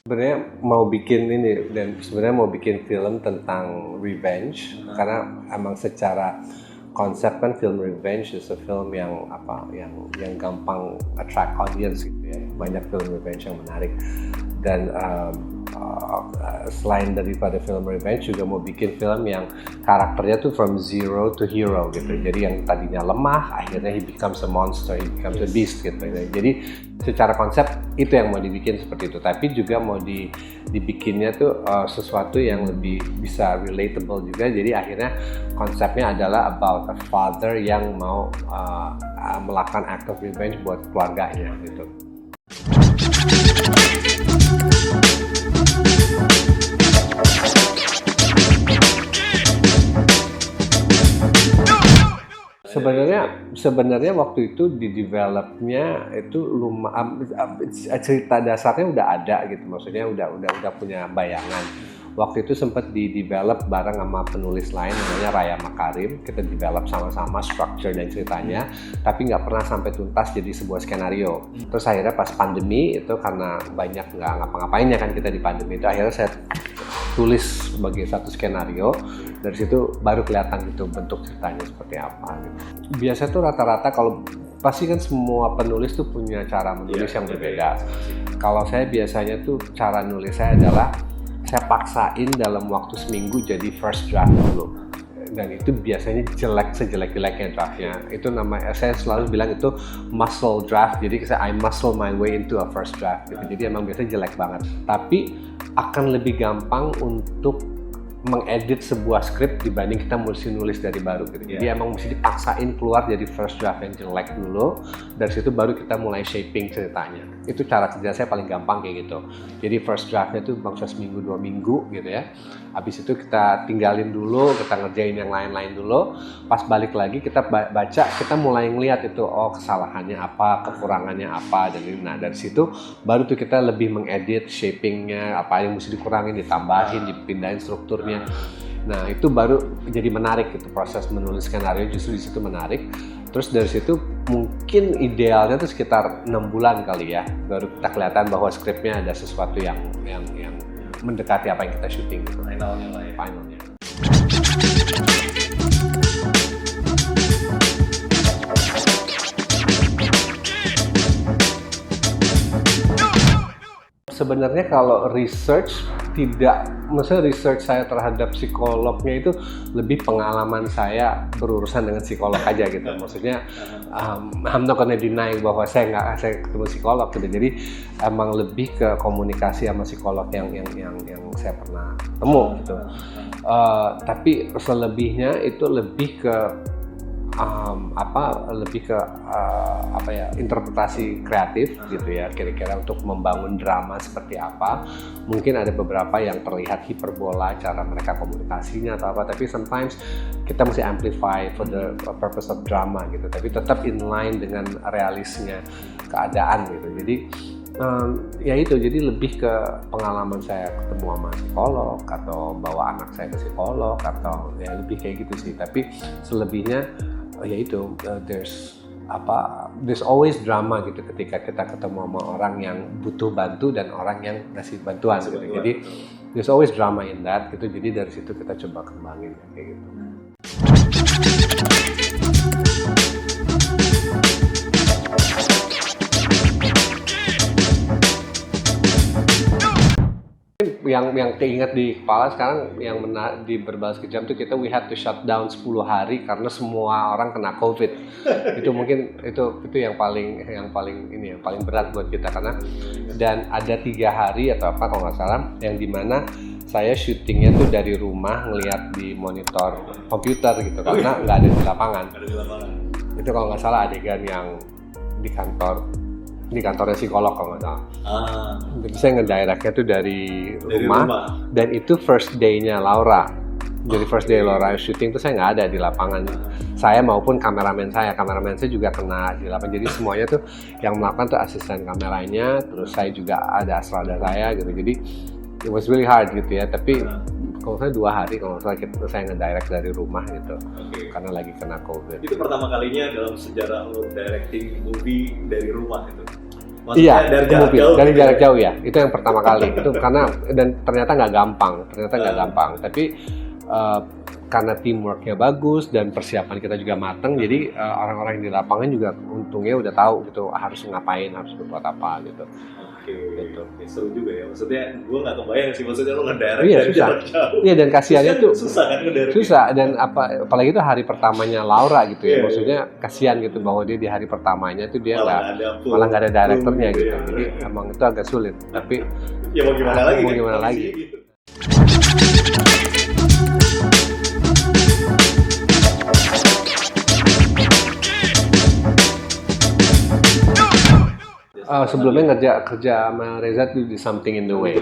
Sebenarnya mau bikin ini dan sebenarnya mau bikin film tentang revenge karena emang secara konsep kan film revenge is a film yang yang gampang attract audience gitu ya. Banyak film revenge yang menarik dan selain daripada film revenge juga mau bikin film yang karakternya tuh from zero to hero gitu. Jadi yang tadinya lemah akhirnya he becomes a monster, he becomes a beast gitu. Jadi secara konsep itu yang mau dibikin seperti itu, tapi juga mau dibikinnya tuh sesuatu yang lebih bisa relatable juga. Jadi akhirnya konsepnya adalah about a father yang mau melakukan act of revenge buat keluarganya gitu. Sebenarnya waktu itu di developnya itu cerita dasarnya udah ada gitu, maksudnya udah punya bayangan. Waktu itu sempat di develop bareng sama penulis lain namanya Raya Makarim, kita develop sama-sama structure dan ceritanya, tapi nggak pernah sampai tuntas jadi sebuah skenario. Terus akhirnya pas pandemi itu karena banyak nggak ngapa-ngapain ya kan kita di pandemi itu, akhirnya saya tulis sebagai satu skenario. Dari situ baru kelihatan gitu bentuk ceritanya seperti apa gitu. Biasa tuh rata-rata kalau pasti kan semua penulis tuh punya cara menulis yang berbeda. Kalau saya biasanya tuh cara nulis saya adalah saya paksain dalam waktu seminggu jadi first draft dulu. Dan itu biasanya jelek sejelek-jeleknya draftnya. Itu namanya, saya selalu bilang itu muscle draft. Jadi I muscle my way into a first draft gitu. Jadi emang biasanya jelek banget. Tapi akan lebih gampang untuk mengedit sebuah skrip dibanding kita mesti nulis dari baru gitu. Jadi emang mesti dipaksain keluar jadi first draft yang jelek dulu. Dari situ baru kita mulai shaping ceritanya. Itu cara kerja saya paling gampang kayak gitu. Jadi first draftnya itu bangsa seminggu 2 minggu gitu ya. Habis itu kita tinggalin dulu, kita ngerjain yang lain-lain dulu. Pas balik lagi kita baca, kita mulai ngeliat itu, oh kesalahannya apa, kekurangannya apa. Dan nah dari situ baru tuh kita lebih mengedit shapingnya, apa yang mesti dikurangin, ditambahin, dipindahin strukturnya. Nah itu baru jadi menarik gitu, proses menulis skenario justru di situ menarik. Terus dari situ mungkin idealnya tuh sekitar 6 bulan kali ya, baru kita kelihatan bahwa skripnya ada sesuatu yang mendekati apa yang kita syuting gitu. Finalnya lah ya. Finalnya. Sebenarnya kalau research maksudnya research saya terhadap psikolognya itu lebih pengalaman saya berurusan dengan psikolog aja gitu. Maksudnya I'm not gonna deny bahwa saya ketemu psikolog gitu. Jadi emang lebih ke komunikasi sama psikolog yang saya pernah temu gitu. Tapi selebihnya itu lebih ke interpretasi kreatif gitu ya, kira-kira untuk membangun drama seperti apa. Mungkin ada beberapa yang terlihat hiperbola cara mereka komunikasinya atau apa, tapi sometimes kita mesti amplify for the purpose of drama gitu, tapi tetap in line dengan realisnya keadaan gitu. Jadi ya itu, jadi lebih ke pengalaman saya ketemu sama psikolog atau bawa anak saya ke psikolog atau ya lebih kayak gitu sih. Tapi selebihnya ya itu there's always drama gitu ketika kita ketemu sama orang yang butuh bantu dan orang yang ngasih bantuan gitu. Jadi there's always drama in that gitu. Jadi dari situ kita coba kembangin kayak gitu. Yang keinget di kepala sekarang yang di Berbalas Kejam tuh we had to shut down 10 hari karena semua orang kena COVID. Itu mungkin itu yang paling berat buat kita, karena dan ada 3 hari atau apa kalau nggak salah yang dimana saya syutingnya tuh dari rumah ngelihat di monitor komputer gitu karena nggak ada di lapangan. Itu kalau nggak salah adegan yang di kantornya psikolog kalau nggak salah. Jadi saya ngedirectnya tuh dari rumah dan itu first day-nya Laura. Jadi first day Laura syuting tuh saya nggak ada di lapangan. Saya maupun kameramen saya juga kena di lapangan. Jadi semuanya tuh yang melakukan tuh asisten kameranya, terus saya juga ada asrada saya gitu. Jadi it was really hard gitu ya. Tapi kalau saya 2 hari kalau saya ngedirect dari rumah gitu. Karena lagi kena COVID. Itu pertama kalinya dalam sejarah lo directing movie dari rumah itu? Maksudnya dari jarak jauh. Dari jarak jauh ya. Itu yang pertama kali. Itu karena dan ternyata nggak gampang. Tapi karena teamworknya bagus dan persiapan kita juga matang, jadi orang-orang yang di lapangan juga untungnya udah tahu gitu harus ngapain, harus berbuat apa gitu. Oke, gitu. Seru juga ya. Maksudnya gue nggak kebayang sih, maksudnya lo ngedirect dari susah. jarak jauh. Iya, dan kasihannya tuh susah kan ngedirect. Susah dan apalagi itu hari pertamanya Laura gitu ya. Maksudnya kasihan gitu bahwa dia di hari pertamanya tuh dia malah nggak ada directornya gitu. Jadi emang itu agak sulit. Tapi ya mau gimana lagi? Gitu. Sebelumnya kerja sama Reza tuh di Something in the Way.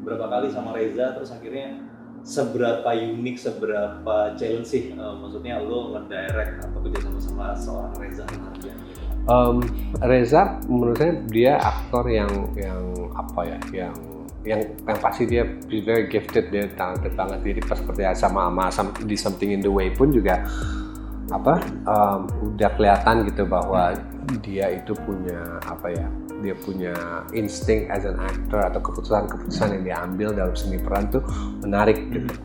Berapa kali sama Reza, terus akhirnya seberapa unik, seberapa challenge sih? Maksudnya lo ngedirect atau kerja sama seorang Reza Rahardian gitu? Reza menurut saya dia aktor yang pasti dia very gifted, dia talented banget. Jadi pas kerja sama di Something in the Way pun juga udah kelihatan gitu bahwa dia itu punya dia punya insting as an actor, atau keputusan yang diambil dalam seni peran tuh menarik gitu.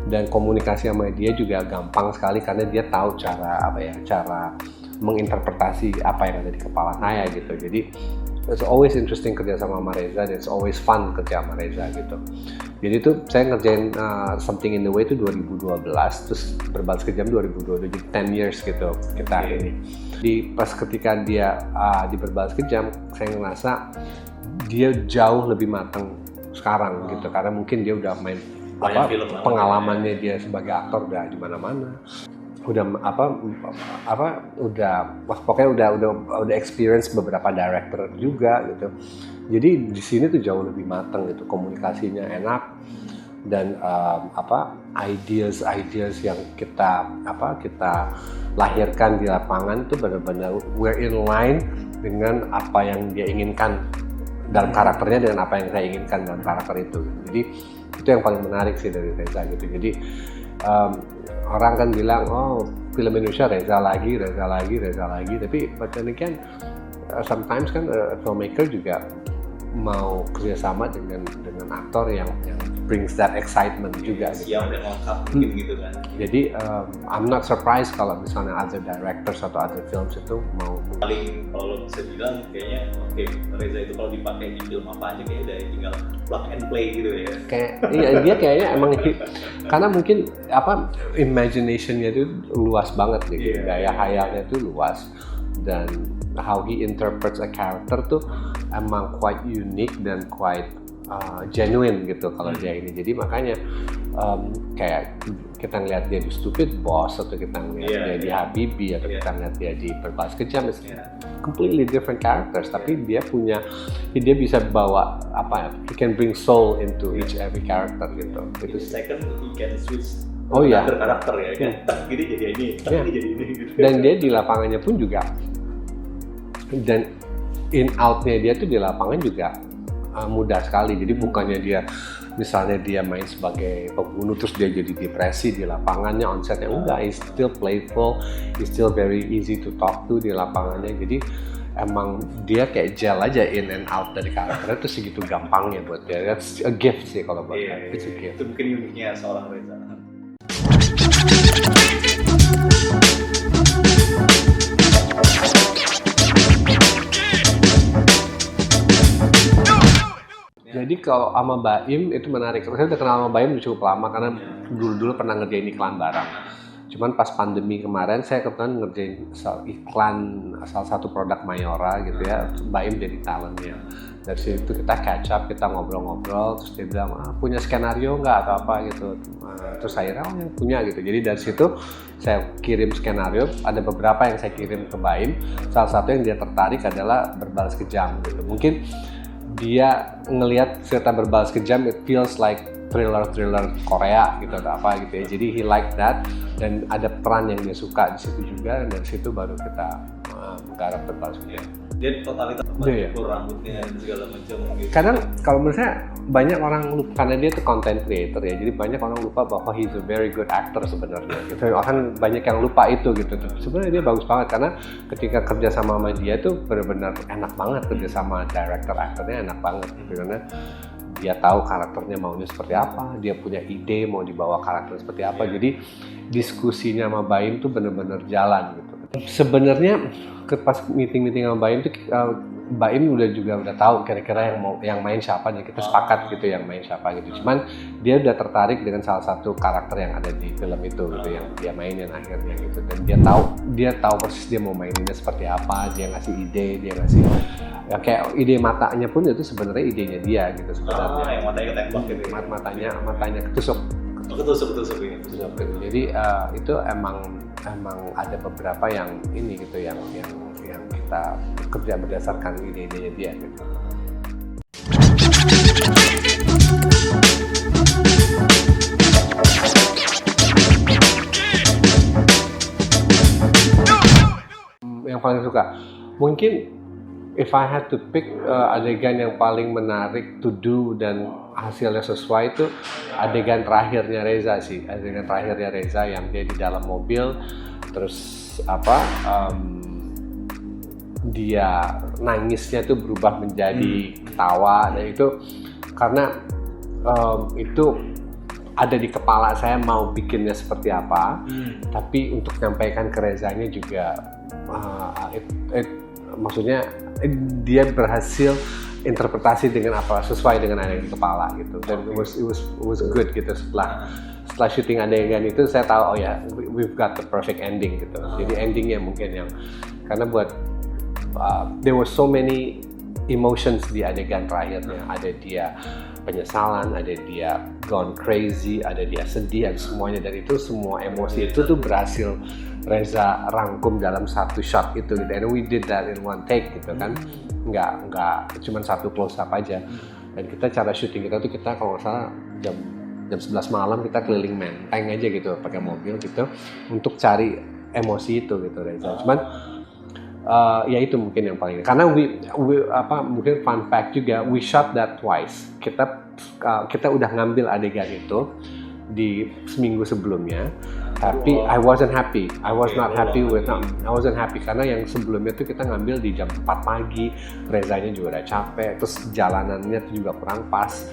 Dan komunikasi sama dia juga gampang sekali karena dia tahu cara menginterpretasi apa yang ada di kepala saya gitu. Jadi it's always interesting kerja sama Reza, dan it's always fun kerja sama Reza gitu. Jadi itu saya ngerjain Something in the Way itu 2012, terus Berbalas Kejam 2022, jadi 10 years gitu kita ini. Pas ketika dia di Berbalas Kejam, saya ngerasa dia jauh lebih matang sekarang gitu, karena mungkin dia udah main pengalamannya dia sebagai aktor udah di mana-mana. Pokoknya udah experience beberapa director juga gitu. Jadi di sini tuh jauh lebih matang gitu, komunikasinya enak, dan ideas yang kita lahirkan di lapangan tuh benar-benar we're in line dengan apa yang dia inginkan dalam karakternya, dengan apa yang saya inginkan dalam karakter itu. Jadi itu yang paling menarik sih dari Reza gitu. Jadi orang kan bilang, oh film Indonesia Reza lagi, tapi kan sometimes kan filmmaker juga mau kerjasama dengan aktor yang brings that excitement juga. Siap dan lengkap mungkin gitu kan. Jadi I'm not surprised kalau misalnya other directors atau other films itu mau paling, kalau lo bisa bilang kayaknya Reza itu kalau dipakai di film apa aja kayak udah tinggal plug and play gitu ya. Dia kayaknya emang karena mungkin imaginationnya itu luas banget gitu, gaya hayalnya itu luas, dan how he interprets a character tuh emang quite unique dan quite genuine gitu kalau dia ini. Jadi makanya kayak kita ngeliat dia di Stupid Boss, atau kita ngeliat dia di Habibie, atau kita ngeliat dia di Berbalas Kejam, completely different characters, tapi dia bisa bawa he can bring soul into every character gitu. Itu second he can switch karakter ya kan, gini jadi ini, jadi ini gitu. Dan dia di lapangannya pun juga, dan in out-nya dia tuh di lapangan juga mudah sekali. Jadi bukannya dia misalnya dia main sebagai pembunuh terus dia jadi depresi di lapangannya, on setnya enggak, he's still playful, he's still very easy to talk to di lapangannya. Jadi emang dia kayak gel aja in and out dari karakternya tuh segitu gampangnya buat dia. That's a gift sih kalau buat saya. It's a gift. Itu mungkin uniknya seorang Reza. Jadi kalau sama Baim itu menarik. Saya udah kenal sama Baim cukup lama karena dulu pernah ngerjain iklan bareng. Cuman pas pandemi kemarin saya kebetulan ngerjain iklan salah satu produk Mayora gitu ya. Baim jadi talentnya. Dari situ kita catch up, kita ngobrol-ngobrol, terus dia bilang, punya skenario nggak atau apa gitu. Terus saya yang punya gitu. Jadi dari situ saya kirim skenario, ada beberapa yang saya kirim ke Baim. Salah satu yang dia tertarik adalah Berbalas Kejam gitu. Mungkin dia ngelihat cerita Berbalas Kejam, it feels like thriller Korea gitu atau apa gitu ya. Jadi he like that, dan ada peran yang dia suka di situ juga, dan dari situ baru kita menggarap Berbalas Kejam. Dia totalitas cukur rambutnya dan segala macam gitu. Kadang kalau menurut saya banyak orang lupa karena dia tuh content creator ya, jadi banyak orang lupa bahwa he's a very good actor sebenarnya. Gitu. Orang banyak yang lupa itu gitu. Sebenarnya dia bagus banget karena ketika kerja sama dia tuh benar-benar enak banget kerja sama director aktornya enak banget gitu. Karena dia tahu karakternya maunya seperti apa, dia punya ide mau dibawa karakter seperti apa. Jadi diskusinya sama Baim tuh benar-benar jalan gitu. Sebenarnya pas meeting sama Baim tuh Baim udah tahu kira-kira yang main siapa nih, kita sepakat gitu yang main siapa gitu. Cuman dia udah tertarik dengan salah satu karakter yang ada di film itu gitu yang dia mainin akhirnya gitu. Dan dia tahu persis dia mau maininnya seperti apa, dia ngasih ide, dia ngasih ya kayak ide matanya pun itu sebenarnya idenya dia gitu sebenarnya. Yang matanya ketembak gitu. Matanya ketusuk Ini. Jadi itu emang ada beberapa yang ini gitu yang kita kerja berdasarkan ide-idenya dia gitu. Yang paling suka mungkin if I had to pick adegan yang paling menarik to do dan hasilnya sesuai itu adegan terakhirnya Reza sih, adegan terakhirnya Reza yang dia di dalam mobil terus dia nangisnya tuh berubah menjadi ketawa dan itu karena itu ada di kepala saya mau bikinnya seperti apa, tapi untuk menyampaikan ke Rezanya juga maksudnya dia berhasil interpretasi dengan apa sesuai dengan ada di kepala gitu dan it was good gitu setelah syuting adegan itu saya tahu oh ya we've got the perfect ending gitu. Jadi endingnya mungkin yang karena buat there were so many emotions di adegan terakhirnya, ada dia penyesalan, ada dia gone crazy, ada dia sedih, ada semuanya, dan itu semua emosi itu tuh berhasil Reza rangkum dalam satu shot itu gitu. And we did that in one take gitu kan, nggak cuma satu close up aja. Dan kita cara syuting kita tuh kita kalau nggak salah jam 11 malam kita keliling Menteng aja gitu pakai mobil gitu untuk cari emosi itu gitu Reza. Cuman ya itu mungkin yang paling karena mungkin fun fact juga we shot that twice. Kita udah ngambil adegan itu di seminggu sebelumnya, tapi I wasn't happy. I wasn't happy karena yang sebelumnya tuh kita ngambil di jam 4 pagi, Rezanya juga udah capek, terus jalanannya tuh juga kurang pas.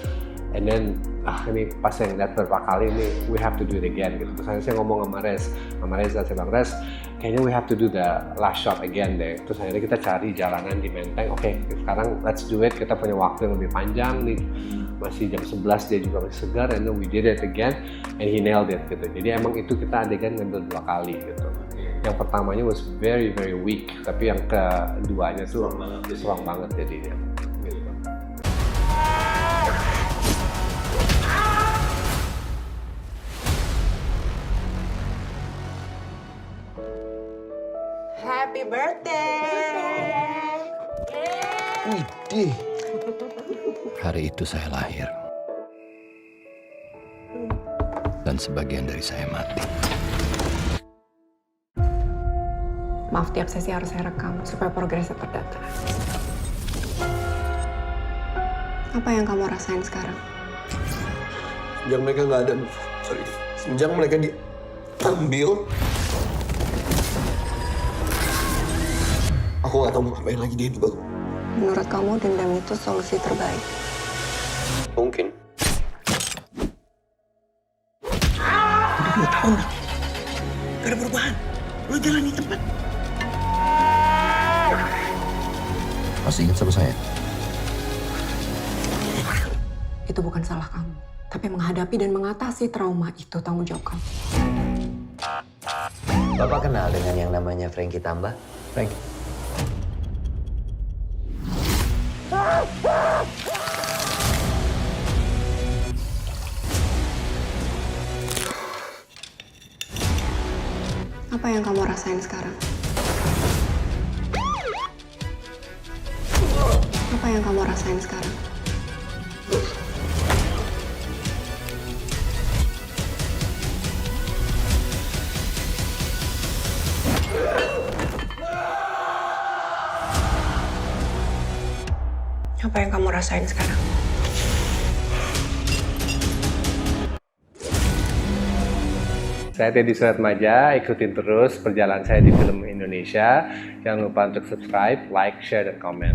And then ini pas yang lihat beberapa kali ini we have to do it again gitu. Terus saya ngomong sama Reza, saya bilang Rez, kayaknya we have to do the last shot again deh. Terus akhirnya kita cari jalanan di Menteng. Oke, sekarang let's do it. Kita punya waktu yang lebih panjang nih. Masih jam 11 dia juga masih segar. And then we did it again and he nailed it gitu. Jadi emang itu kita adegan ngambil 2 kali gitu. Yang pertamanya was very very weak, tapi yang keduanya tuh strong banget jadinya. Happy birthday! Widih, hari itu saya lahir. Dan sebagian dari saya mati. Maaf, tiap sesi harus saya rekam supaya progresnya terdata. Apa yang kamu rasain sekarang? Semenjak mereka nggak ada, semenjak mereka diambil, aku nggak tahu mau ngapain lagi dia hidup aku. Menurut kamu dendam itu solusi terbaik? Mungkin. Udah 2 tahun lah. Gak ada perubahan. Lo jalani cepat. Masih ingat sama saya? Itu bukan salah kamu. Tapi menghadapi dan mengatasi trauma itu tanggung jawab kamu. Bapak kenal dengan yang namanya Frankie Tambah? Frank. Apa yang kamu rasain sekarang? Apa yang kamu rasain sekarang? Apa yang kamu rasain sekarang? Saya Teddy Suratmaja, ikutin terus perjalanan saya di film Indonesia. Jangan lupa untuk subscribe, like, share, dan komen.